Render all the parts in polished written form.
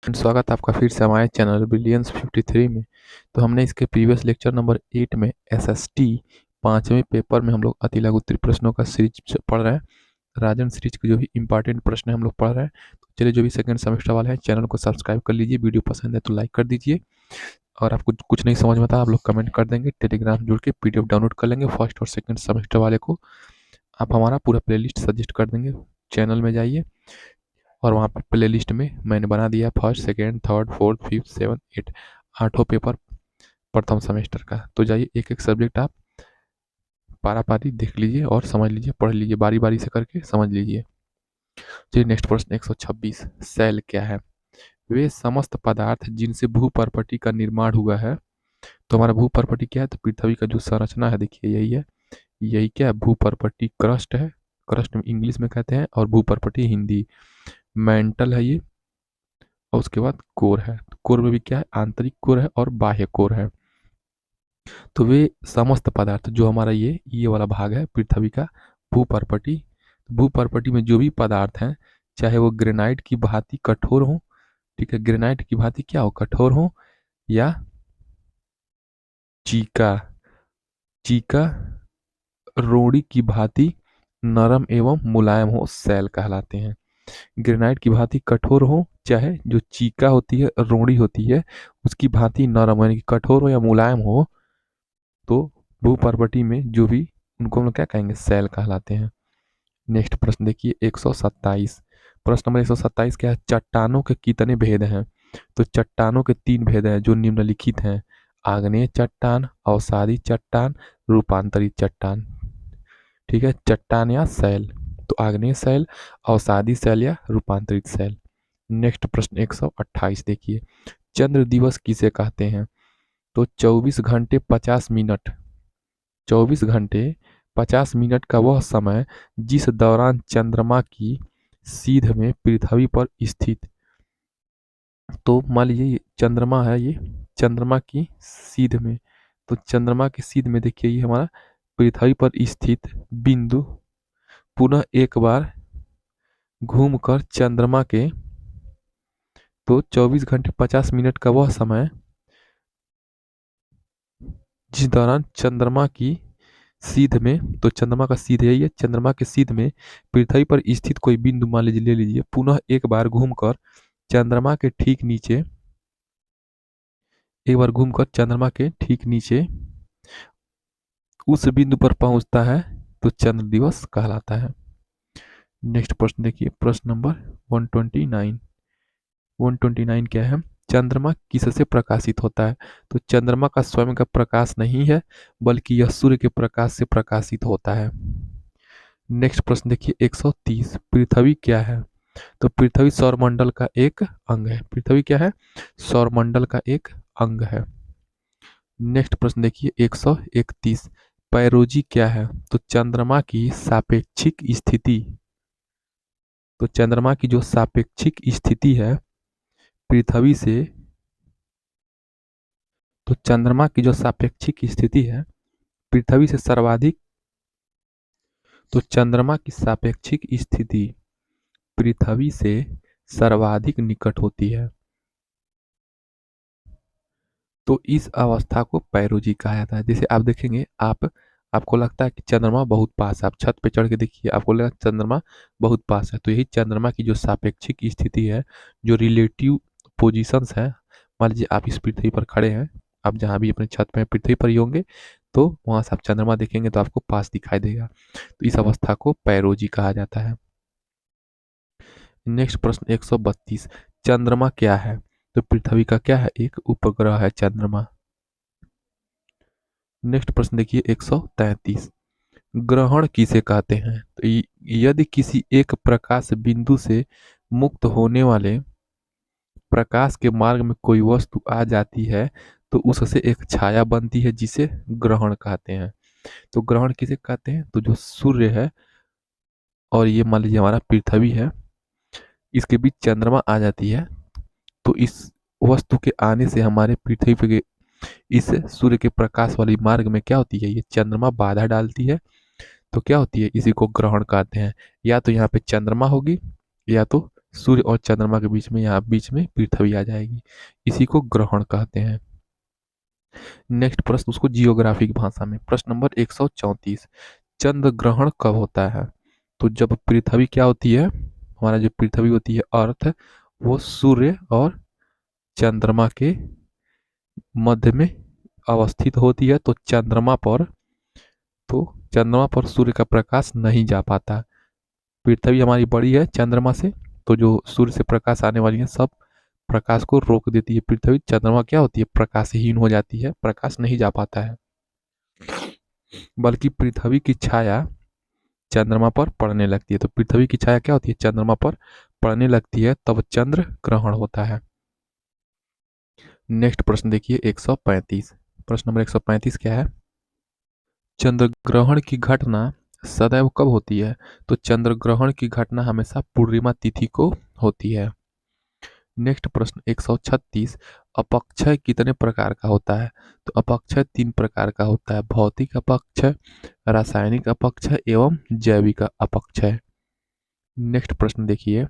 स्वागत है आपका फिर से हमारे चैनल बिलियंस 53 में। तो हमने इसके प्रीवियस लेक्चर नंबर 8 में एसएसटी 5वें पेपर में हम लोग अति लघु उत्तरीय प्रश्नों का सीरीज पढ़ रहे हैं। राजन सीरीज के जो भी इंपॉर्टेंट प्रश्न है हम लोग पढ़ रहे हैं। तो चलिए, जो भी सेकंड सेमेस्टर वाले हैं चैनल को सब्सक्राइब कर लीजिए, वीडियो पसंद है तो लाइक कर दीजिए, और आपको कुछ नहीं समझ में आता आप लोग कमेंट कर देंगे, टेलीग्राम जुड़ के पीडीएफ डाउनलोड कर लेंगे। फर्स्ट और सेकंड सेमेस्टर वाले को आप हमारा पूरा प्लेलिस्ट सजेस्ट कर देंगे। चैनल में जाइए और वहाँ पर प्ले लिस्ट में मैंने बना दिया first, second, third, fourth, fifth, seven, eight, 8 paper प्रथम सेमेस्टर का। तो जाइए एक एक सब्जेक्ट आप पारा पारी देख लीजिए और समझ लीजिए, पढ़ लीजिए, बारी बारी से करके समझ लीजिए। चलिए नेक्स्ट प्रश्न 126, सेल क्या है? वे समस्त पदार्थ जिनसे भू परपटी का निर्माण हुआ है। तो हमारा भू परपटी क्या है? तो पृथ्वी का जो संरचना है देखिए यही है। यही क्या है? भू परपटी क्रस्ट है, क्रस्ट में इंग्लिश में कहते हैं, और भू परपटी हिंदी। मेंटल है ये, और उसके बाद कोर है। कोर में भी क्या है? आंतरिक कोर है और बाह्य कोर है। तो वे समस्त पदार्थ, जो हमारा ये वाला भाग है पृथ्वी का भूपर्पटी, भूपर्पटी में जो भी पदार्थ हैं, चाहे वो ग्रेनाइट की भांति कठोर हो, ठीक है, ग्रेनाइट की भांति क्या हो? कठोर हो, या चीका चीका रोड़ी की भांति नरम एवं मुलायम हो, सेल कहलाते हैं। ग्रेनाइट की भांति कठोर हो, चाहे जो चीका होती है, रोड़ी होती है, उसकी भांति नरम यानी कि कठोर हो या मुलायम हो, तो भूपर्वती में जो भी, उनको हम लोग क्या कहेंगे? सेल कहलाते हैं। नेक्स्ट प्रश्न देखिए 127। प्रश्न नंबर 127 क्या है? चट्टानों के कितने भेद हैं? तो चट्टानों के 3 भेद हैं जो निम्नलिखित हैं: आग्नेय चट्टान, अवसादी चट्टान, रूपांतरित चट्टान। ठीक है, चट्टान या सेल, तो आग्नेय सेल, अवसादी सेल या रूपांतरित सेल। नेक्स्ट प्रश्न 128 देखिए, चंद्र दिवस किसे कहते हैं? तो 24 घंटे 50 मिनट, 24 घंटे 50 मिनट का वह समय जिस दौरान चंद्रमा की सीध में पृथ्वी पर स्थित, तो मान लीजिए ये चंद्रमा है, ये चंद्रमा की सीध में, तो चंद्रमा की सीध में देखिए ये हमारा पृथ्वी पर स्थित बिंदु पुनः एक बार घूमकर चंद्रमा के, तो 24 घंटे 50 मिनट का वह समय जिस दौरान चंद्रमा की सीध में, तो चंद्रमा का सीध यही है, चंद्रमा के सीध में पृथ्वी पर स्थित कोई बिंदु मान लीजिए, ले लीजिए, पुनः एक बार घूमकर चंद्रमा के ठीक नीचे, एक बार घूमकर चंद्रमा के ठीक नीचे उस बिंदु पर पहुंचता है, तो चंद्र दिवस कहलाता है। नेक्स्ट प्रश्न देखिए, प्रश्न नंबर 129। 129 क्या है? चंद्रमा किससे प्रकाशित होता है? तो चंद्रमा का स्वयं का प्रकाश नहीं है, बल्कि यह सूर्य के प्रकाश से प्रकाशित होता है। नेक्स्ट प्रश्न देखिए 130, पृथ्वी क्या है? तो पृथ्वी सौरमंडल का एक अंग है। पृथ्वी क्या है? सौरमंडल का एक अंग है। नेक्स्ट प्रश्न देखिए 131, पैरोजी क्या है? तो चंद्रमा की सापेक्षिक स्थिति, तो चंद्रमा की जो सापेक्षिक स्थिति है पृथ्वी से, तो चंद्रमा की जो सापेक्षिक स्थिति है पृथ्वी से सर्वाधिक, तो चंद्रमा की सापेक्षिक स्थिति पृथ्वी से सर्वाधिक निकट होती है, तो इस अवस्था को पैरोजी कहा जाता है। जैसे आप देखेंगे, आपको लगता है कि चंद्रमा बहुत पास है, आप छत पे चढ़ के देखिए, आपको लगेगा चंद्रमा बहुत पास है, तो यही चंद्रमा की जो सापेक्षिक स्थिति है, जो रिलेटिव पोजीशंस है, मान लीजिए आप इस पृथ्वी पर खड़े हैं, आप जहाँ भी अपने छत पे पृथ्वी पर ही होंगे, तो वहाँ से आप चंद्रमा देखेंगे तो आपको पास दिखाई देगा, तो इस अवस्था को पैरोजी कहा जाता है। नेक्स्ट प्रश्न 132, चंद्रमा क्या है? तो पृथ्वी का क्या है? एक उपग्रह है चंद्रमा। नेक्स्ट प्रश्न देखिए 133, ग्रहण किसे कहते हैं? तो यदि किसी एक प्रकाश बिंदु से मुक्त होने वाले प्रकाश के मार्ग में कोई वस्तु आ जाती है, तो उससे एक छाया बनती है जिसे ग्रहण कहते हैं। तो ग्रहण किसे कहते हैं? तो जो सूर्य है और ये मान लीजिए हमारा पृथ्वी है, इसके बीच चंद्रमा आ जाती है, तो इस वस्तु के आने से हमारे पृथ्वी पे इस सूर्य के प्रकाश वाली मार्ग में क्या होती है? ये चंद्रमा बाधा डालती है, तो क्या होती है? इसी को ग्रहण कहते हैं। या तो यहाँ पे चंद्रमा होगी, या तो सूर्य और चंद्रमा के बीच में, यहाँ बीच में पृथ्वी आ जाएगी। इसी को ग्रहण कहते हैं। नेक्स्ट प्रश्न उसको जियोग्राफी की भाषा में, प्रश्न नंबर 134, चंद्र ग्रहण कब होता है? तो जब पृथ्वी क्या होती है, हमारा जो पृथ्वी होती है अर्थ, वो सूर्य और चंद्रमा के मध्य में अवस्थित होती है, तो चंद्रमा पर सूर्य का प्रकाश नहीं जा पाता। पृथ्वी हमारी बड़ी है चंद्रमा से, तो जो सूर्य से प्रकाश आने वाली है सब प्रकाश को रोक देती है। पृथ्वी, चंद्रमा क्या होती है, प्रकाशहीन हो जाती है, प्रकाश नहीं जा पाता है। बल्कि पृथ्वी की छाया चंद्रमा पर पड़ने लगती है। तो पृथ्वी की छाया क्या होती है, चंद्रमा पर पड़ने लगती है, तब चंद्र ग्रहण होता है। नेक्स्ट प्रश्न देखिए 135। प्रश्न नंबर 135 क्या है? चंद्र ग्रहण की घटना सदैव कब होती है? तो चंद्र ग्रहण की घटना हमेशा पूर्णिमा तिथि को होती है। नेक्स्ट प्रश्न 136, अपक्षय कितने प्रकार का होता है? तो अपक्षय 3 प्रकार का होता है, भौतिक अपक्षय, रासायनिक अपक्षय एवं जैविक अपक्षय। नेक्स्ट प्रश्न देखिए,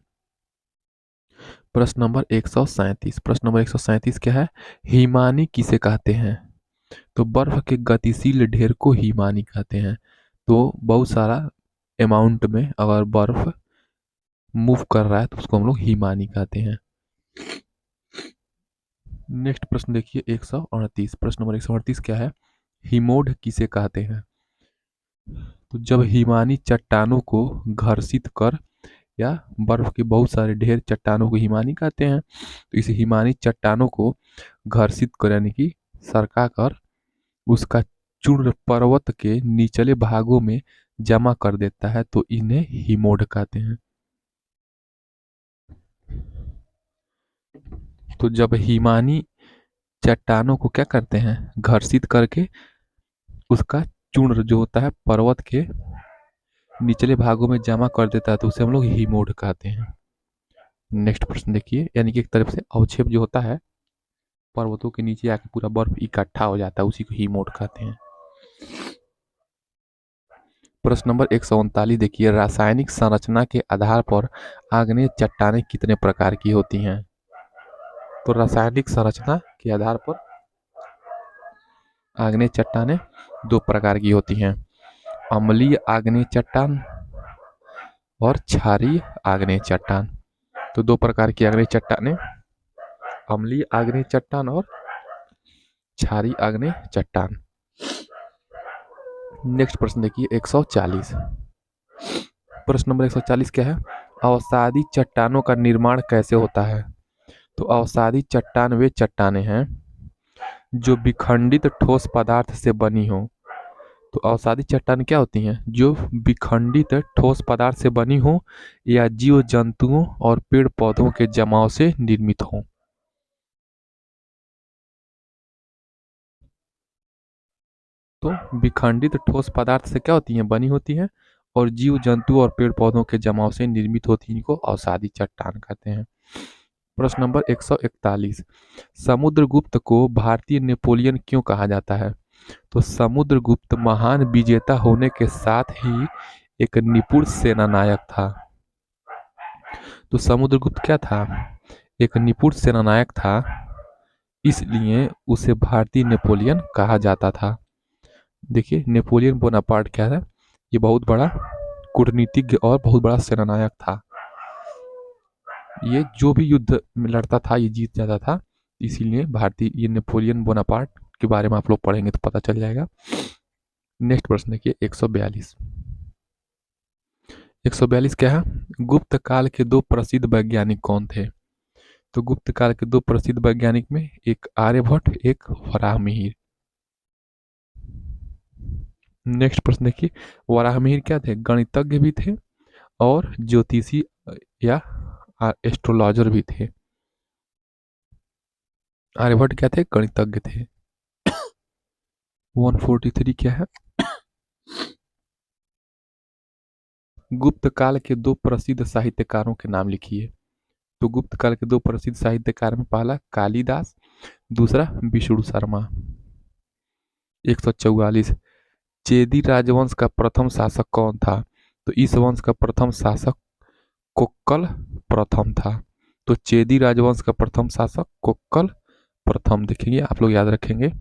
प्रश्न नंबर 137। प्रश्न नंबर 137 क्या है? हिमानी किसे कहते हैं? तो बर्फ के गतिशील ढेर को हिमानी कहते हैं। तो बहुत सारा अमाउंट में अगर बर्फ मूव कर रहा है तो उसको हम लोग हिमानी कहते हैं। नेक्स्ट प्रश्न देखिए 138। प्रश्न नंबर 138 क्या है? हिमोड किसे कहते हैं? तो जब हिमानी चट्टानों को घर्षित कर, या बर्फ के बहुत सारे ढेर चट्टानों को हिमानी कहते हैं, तो इस हिमानी चट्टानों को घर्षित कर यानी कि सरका कर उसका चूर्ण पर्वत के निचले भागों में जमा कर देता है, तो इन्हें हिमोड कहते हैं। तो जब हिमानी चट्टानों को क्या करते हैं, घर्षित करके उसका चूर्ण जो होता है पर्वत के निचले भागों में जमा कर देता है, तो उसे हम लोग हिमोड कहते हैं। नेक्स्ट प्रश्न देखिए, यानी कि एक तरफ से अवक्षेप जो होता है पर्वतों के नीचे आके पूरा बर्फ इकट्ठा हो जाता है, उसी को हिमोड कहते हैं। प्रश्न नंबर 139 देखिए, रासायनिक संरचना के आधार पर आग्नेय चट्टानें कितने प्रकार की होती हैं? तो रासायनिक संरचना के आधार पर आग्नेय चट्टानें 2 प्रकार की होती हैं, अम्लीय आग्नेय चट्टान और क्षारीय आग्नेय चट्टान। तो 2 प्रकार की आग्नेय चट्टानें, अम्लीय आग्नेय चट्टान और क्षारीय आग्नेय चट्टान। नेक्स्ट प्रश्न देखिए 140। प्रश्न नंबर 140 क्या है? अवसादी चट्टानों का निर्माण कैसे होता है? तो अवसादी चट्टान वे चट्टानें हैं जो विखंडित ठोस पदार्थ से बनी हो। तो अवसादी चट्टान क्या होती हैं? जो विखंडित ठोस पदार्थ से बनी हो या जीव जंतुओं और पेड़ पौधों के जमाव से निर्मित हो। तो विखंडित ठोस पदार्थ से क्या होती हैं, बनी होती हैं, और जीव जंतु और पेड़ पौधों के जमाव से निर्मित होती हैं, इनको अवसादी चट्टान कहते हैं। प्रश्न नंबर 141, समुद्रगुप्त को भारतीय नेपोलियन क्यों कहा जाता है? तो समुद्रगुप्त महान विजेता होने के साथ ही एक निपुण सेनानायक था। तो समुद्रगुप्त क्या था? एक निपुण सेनानायक था, इसलिए उसे भारतीय नेपोलियन कहा जाता था। देखिए नेपोलियन बोनापार्ट क्या है, ये बहुत बड़ा कूटनीतिज्ञ और बहुत बड़ा सेनानायक था। ये जो भी युद्ध में लड़ता था ये जीत जाता था, इसीलिए भारतीय ये नेपोलियन बोनापार्ट के बारे में आप लोग पढ़ेंगे तो पता चल जाएगा। नेक्स्ट प्रश्न देखिए 142। 142 क्या है? गुप्त काल के 2 प्रसिद्ध वैज्ञानिक कौन थे? तो गुप्त काल के 2 प्रसिद्ध वैज्ञानिक में एक आर्यभट्ट, एक वराहमिहिर। नेक्स्ट प्रश्न देखिए, वराहमिहिर क्या थे? गणितज्ञ भी थे और ज्योतिषी या एस्ट्रोलॉजर भी थे। आर्यभट्ट क्या थे? गणितज्ञ थे। 143 क्या है? गुप्त काल के 2 प्रसिद्ध साहित्यकारों के नाम लिखिए। तो गुप्त काल के 2 प्रसिद्ध साहित्यकार में पहला कालिदास, दूसरा विष्णु शर्मा। 144, चेदी राजवंश का प्रथम शासक कौन था? तो इस वंश का प्रथम शासक कोक्कल प्रथम था। तो चेदी राजवंश का प्रथम शासक कोक्कल प्रथम, देखेंगे आप लोग याद रखेंगे।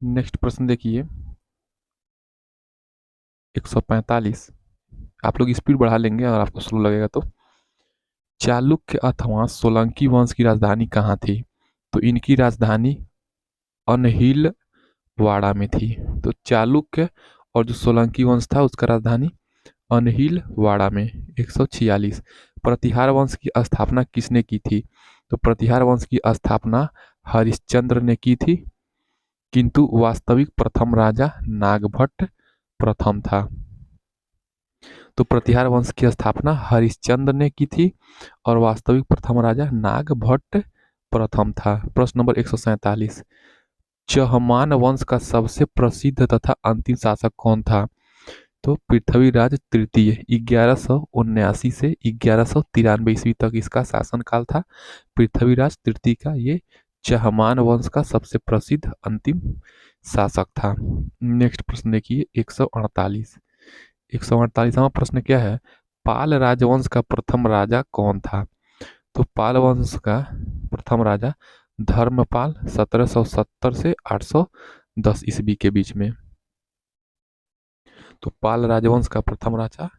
नेक्स्ट प्रश्न देखिए 145। आप लोग स्पीड बढ़ा लेंगे अगर आपको स्लो लगेगा तो। चालुक्य अथवा सोलंकी वंश की राजधानी कहाँ थी? तो इनकी राजधानी अनहिलवाड़ा में थी। तो चालुक्य और जो सोलंकी वंश था उसका राजधानी अनहिलवाड़ा में। 146। प्रतिहार वंश की स्थापना किसने की थी? तो प्रतिहार वंश की स्थापना हरिश्चंद्र ने की थी, किंतु वास्तविक प्रथम राजा नागभट्ट प्रथम था। तो प्रतिहार वंश की स्थापना हरिश्चंद्र ने की थी और वास्तविक प्रथम राजा नागभट्ट प्रथम था। प्रश्न नंबर 147। चहमान वंश का सबसे प्रसिद्ध तथा अंतिम शासक कौन था? तो पृथ्वीराज तृतीय। 1179 से 1193 ईस्वी तक इसका शासनकाल था। पृथ्वीराज तृतीय का ये चहमान वंश का सबसे प्रसिद्ध अंतिम शासक था। नेक्स्ट प्रश्न देखिए 148। 148वां प्रश्न क्या है? पाल राजवंश का प्रथम राजा कौन था? तो पाल वंश का प्रथम राजा धर्मपाल 1770 से 810 ईस्वी के बीच में। तो पाल राजवंश का प्रथम राजा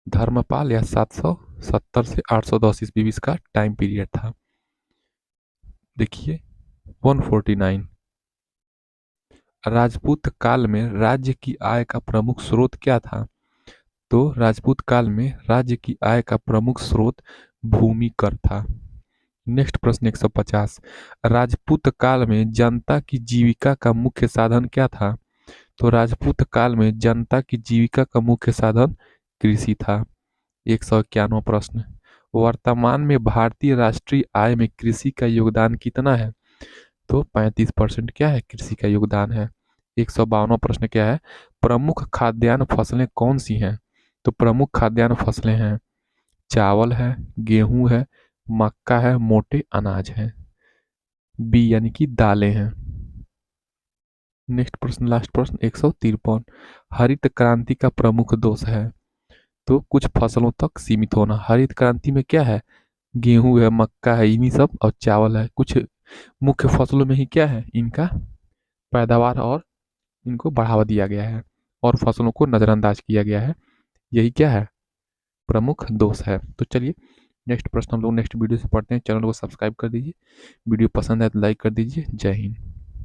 धर्मपाल या 770 से 810 ईस्वी बीच का टाइम पीरियड था। देखिए 149। राजपूत काल में राज्य की आय का प्रमुख स्रोत क्या था? तो राजपूत काल में राज्य की आय का प्रमुख स्रोत भूमि कर था। नेक्स्ट प्रश्न 150। राजपूत काल में जनता की जीविका का मुख्य साधन क्या था? तो राजपूत काल में जनता की जीविका का मुख्य साधन कृषि था। 151वां प्रश्न। वर्तमान में भारतीय राष्ट्रीय आय में कृषि का योगदान कितना है? तो 35% क्या है कृषि का योगदान है। 152वां प्रश्न क्या है? प्रमुख खाद्यान्न फसलें कौन सी हैं? तो प्रमुख खाद्यान्न फसलें हैं चावल है, गेहूं है, मक्का है, मोटे अनाज है। बी यानी कि दालें हैं। नेक्स्ट प्रश्न लास्ट प्रश्न 153। हरित क्रांति का प्रमुख दोष है? तो कुछ फसलों तक सीमित होना। हरित क्रांति में क्या है? गेहूं है, मक्का है, इन्हीं सब और चावल है। कुछ मुख्य फसलों में ही क्या है इनका पैदावार और इनको बढ़ावा दिया गया है और फसलों को नजरअंदाज किया गया है। यही क्या है प्रमुख दोष है। तो चलिए नेक्स्ट प्रश्न हम लोग नेक्स्ट वीडियो से पढ़ते हैं। चैनल को सब्सक्राइब कर दीजिए। वीडियो पसंद है तो लाइक कर दीजिए। जय हिंद।